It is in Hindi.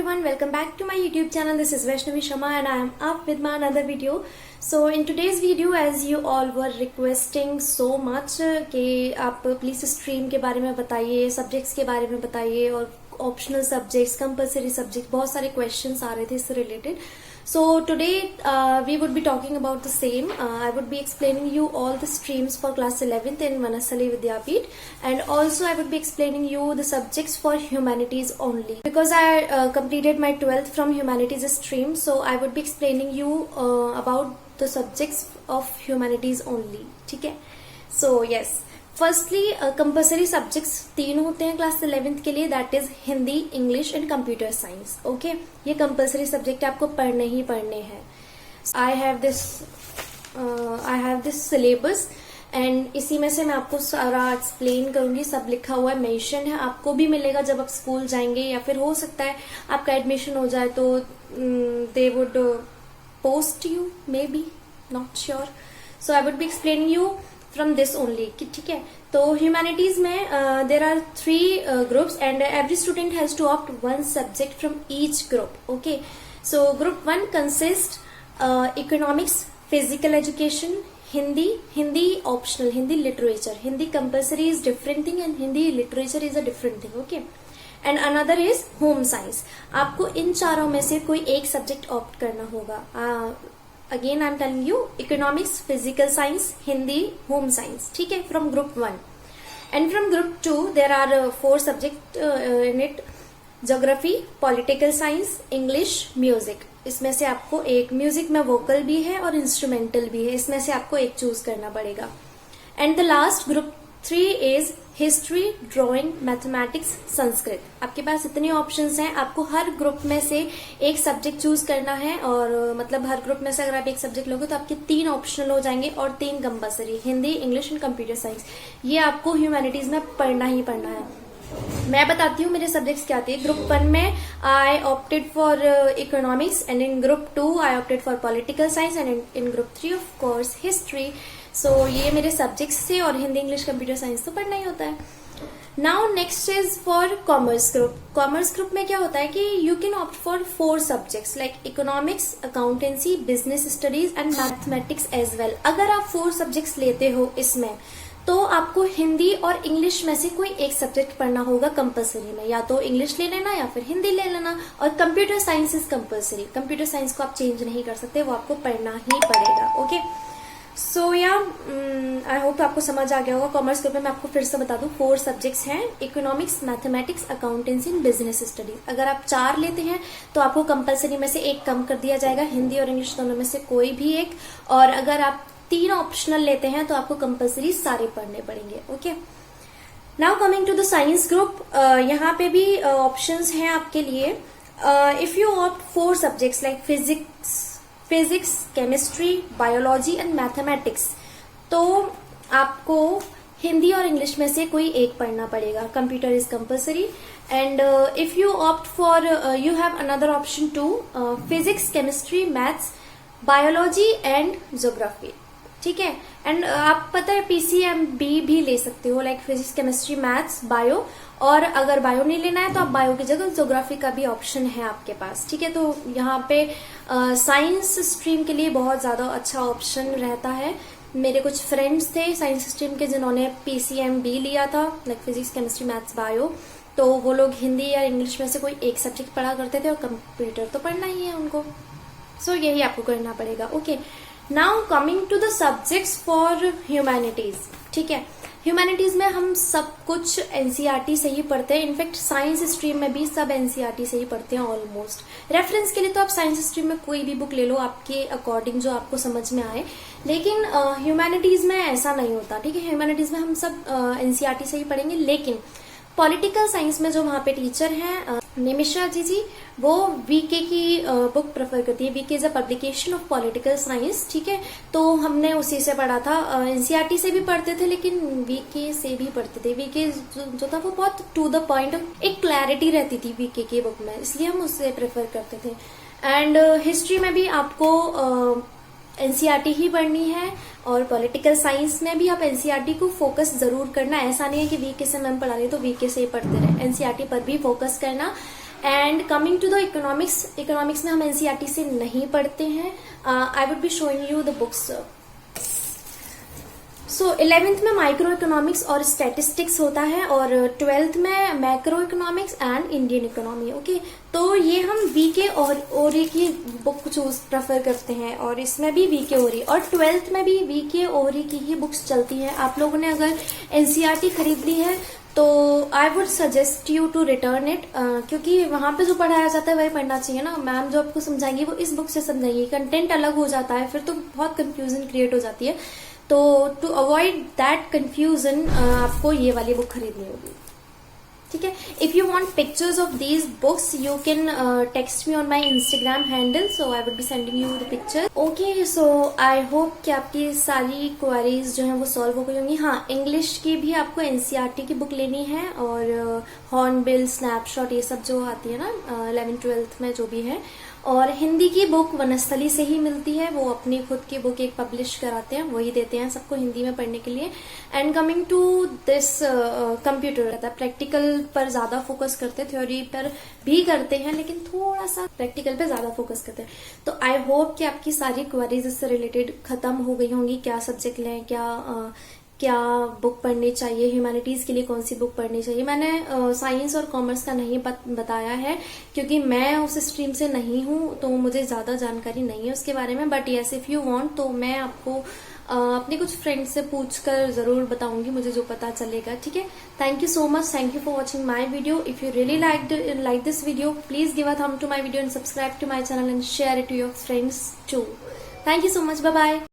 everyone, welcome back to my YouTube channel. This is Vaishnavi Sharma and I am up with my another video. So in today's video, as you all were requesting so much कि आप प्लीज स्ट्रीम के बारे में बताइए, सब्जेक्ट्स के बारे में बताइए और ऑप्शनल सब्जेक्ट्स, कंपल्सरी सब्जेक्ट, बहुत सारे क्वेश्चंस आ रहे थे इससे related. So today we would be talking about the same. I would be explaining you all the streams for class 11th in Vanasali Vidyapeeth, and also I would be explaining you the subjects for humanities only because I completed my 12th from humanities stream. So I would be explaining you about the subjects of humanities only. ठीक है? So yes. Firstly compulsory subjects 3 होते हैं क्लास 11th के लिए, that is Hindi, English and computer science. Okay, ये कंपल्सरी सब्जेक्ट आपको पढ़ने ही पढ़ने हैं. I have this syllabus and इसी में से मैं आपको सारा एक्सप्लेन करूंगी. सब लिखा हुआ है, मेंशन है, आपको भी मिलेगा जब आप स्कूल जाएंगे, या फिर हो सकता है आपका एडमिशन हो जाए तो they would post you, maybe, not sure. So I would be explaining you from this only. ठीक है, तो ह्यूमैनिटीज में there are 3 groups and every student has to opt 1 subject from each group. Okay, so group 1 consist economics, physical education, Hindi optional, Hindi literature. Hindi compulsory is different thing and Hindi literature is a different thing. Okay, and another is home science. आपको इन चारों में से कोई एक सब्जेक्ट ऑप्ट करना होगा. Again I'm telling you, economics, physical science, Hindi, home science. ठीक है, from group 1. And from group 2 there are 4 subjects in it: geography, political science, English, music. इसमें से आपको एक, म्यूजिक में वोकल भी है और इंस्ट्रूमेंटल भी है, इसमें से आपको एक चूज करना पड़ेगा. And the last group 3 is history, drawing, mathematics, Sanskrit. आपके पास इतने ऑप्शंस हैं, आपको हर ग्रुप में से एक सब्जेक्ट चूज करना है. और मतलब हर ग्रुप में से अगर आप एक सब्जेक्ट लोगे तो आपके 3 ऑप्शनल हो जाएंगे और 3 compulsory, Hindi, English and computer science. ये आपको ह्यूमैनिटीज में पढ़ना ही पढ़ना है. मैं बताती हूँ मेरे सब्जेक्ट्स क्या थे. ग्रुप 1 में I opted for economics and in group 2 I opted for political science and in group 3 of course history. So ये मेरे सब्जेक्ट्स थे और हिंदी, इंग्लिश, कंप्यूटर साइंस तो पढ़ना ही होता है. Now next is for commerce group. Commerce group में क्या होता है कि you can opt for 4 subjects like economics, accountancy, business studies and mathematics as well. अगर आप 4 सब्जेक्ट्स लेते हो इसमें तो आपको हिंदी और इंग्लिश में से कोई एक सब्जेक्ट पढ़ना होगा कंपल्सरी में. या तो इंग्लिश ले लेना या फिर हिंदी ले लेना. और computer science is compulsory. Computer science को आप चेंज नहीं कर सकते, वो आपको पढ़ना ही पड़ेगा. ओके, सो या आई होप आपको समझ आ गया होगा. कॉमर्स ग्रुप में मैं आपको फिर से बता दूं, 4 सब्जेक्ट्स हैं: economics, mathematics, accountancy and business studies. अगर आप 4 लेते हैं तो आपको कंपल्सरी में से एक कम कर दिया जाएगा, हिंदी और इंग्लिश दोनों में से कोई भी एक. और अगर आप 3 ऑप्शनल लेते हैं तो आपको कंपल्सरी सारे पढ़ने पड़ेंगे. Okay, now coming to the science group. यहाँ पे भी ऑप्शंस हैं आपके लिए. If you opt 4 subjects like physics, chemistry, biology and mathematics, तो आपको हिंदी और इंग्लिश में से कोई एक पढ़ना पड़ेगा. Computer is compulsory. And if you opt for, you have another option too, physics, chemistry, maths, biology and geography. ठीक है, एंड आप पता है PCMB भी ले सकते हो, like physics, chemistry, maths, bio. और अगर बायो नहीं लेना है तो आप बायो की जगह ज्योग्राफी का भी ऑप्शन है आपके पास. ठीक है, तो यहाँ पे साइंस स्ट्रीम के लिए बहुत ज्यादा अच्छा ऑप्शन रहता है. मेरे कुछ फ्रेंड्स थे साइंस स्ट्रीम के जिन्होंने PCMB लिया था, like physics, chemistry, maths, bio. तो वो लोग हिंदी या इंग्लिश में से कोई एक सब्जेक्ट पढ़ा करते थे और कंप्यूटर तो पढ़ना ही है उनको. सो यही आपको करना पड़ेगा. Okay, now coming to the subjects for humanities. ठीक है, ह्यूमैनिटीज में हम सब कुछ NCERT से ही पढ़ते हैं. इनफैक्ट साइंस स्ट्रीम में भी सब NCERT से ही पढ़ते हैं ऑलमोस्ट. रेफरेंस के लिए तो आप साइंस स्ट्रीम में कोई भी बुक ले लो आपके अकॉर्डिंग, जो आपको समझ में आए. लेकिन ह्यूमैनिटीज में ऐसा नहीं होता. ठीक है, ह्यूमैनिटीज में हम सब NCERT से ही पढ़ेंगे. लेकिन पॉलिटिकल साइंस में जो वहां पे टीचर हैं निमिषा जी, वो VK की बुक प्रेफर करती है. VK is a publication of political science. ठीक है, तो हमने उसी से पढ़ा था. NCERT से भी पढ़ते थे लेकिन VK से भी पढ़ते थे. VK जो था वो बहुत टू द पॉइंट, एक क्लैरिटी रहती थी VK की बुक में, इसलिए हम उससे प्रेफर करते थे. एंड हिस्ट्री में भी आपको NCERT ही पढ़नी है और पॉलिटिकल साइंस में भी आप NCERT को फोकस जरूर करना. ऐसा नहीं है कि VK से मैम पढ़ा रही तो VK से ही पढ़ते रहे. NCERT पर भी फोकस करना. And coming to the economics में हम एनसीईआरटी से नहीं पढ़ते हैं. I would be showing you the books. So 11th में माइक्रो इकोनॉमिक्स और स्टैटिस्टिक्स होता है और 12th में macro economics and Indian economy. Okay, तो ये हम वीके और ओरी की बुक चूज प्रेफर करते हैं और इसमें भी वीके ओरी, और 12th में भी वीके ओरी की ही बुक्स चलती हैं. आप लोगों ने अगर एनसीईआरटी खरीद ली है तो I would suggest you to return it, क्योंकि वहां पे जो पढ़ाया जाता है वही पढ़ना चाहिए ना. मैम जो आपको समझाएंगी वो इस बुक से समझाएंगी, कंटेंट अलग हो जाता है फिर तो बहुत कंफ्यूजन क्रिएट हो जाती है. तो टू अवॉइड दैट कंफ्यूजन आपको ये वाली बुक खरीदनी होगी. ठीक है. If you want pictures of these books you can text me on my Instagram handle, so I would be sending you the picture. Okay, so I hope कि आपकी सारी क्वेरीज जो हैं वो सॉल्व हो गई होंगी. हाँ, इंग्लिश की भी आपको एनसीईआरटी की बुक लेनी है और हॉर्नबिल, स्नैपशॉट, ये सब जो आती है ना 11th-12th में जो भी है. और हिंदी की बुक वनस्थली से ही मिलती है, वो अपनी खुद की बुक एक पब्लिश कराते हैं, वही देते हैं सबको हिंदी में पढ़ने के लिए. And coming to this computer रहता है, प्रैक्टिकल पर ज्यादा फोकस करते हैं, थ्योरी पर भी करते हैं लेकिन थोड़ा सा प्रैक्टिकल पे ज्यादा फोकस करते हैं. तो आई होप कि आपकी सारी क्वेरीज इससे रिलेटेड खत्म हो गई होंगी. क्या सब्जेक्ट लें, क्या बुक पढ़नी चाहिए, ह्यूमैनिटीज के लिए कौन सी बुक पढ़नी चाहिए. मैंने साइंस और कॉमर्स का नहीं बताया है क्योंकि मैं उस स्ट्रीम से नहीं हूँ, तो मुझे ज्यादा जानकारी नहीं है उसके बारे में. But yes, if you want तो मैं आपको अपने कुछ फ्रेंड्स से पूछकर जरूर बताऊंगी, मुझे जो पता चलेगा. ठीक है. Thank you so much. Thank you for watching my video. If you really like this video, please give a thumb to my video and subscribe to my channel and share it to your friends too. Thank you so much. Bye bye.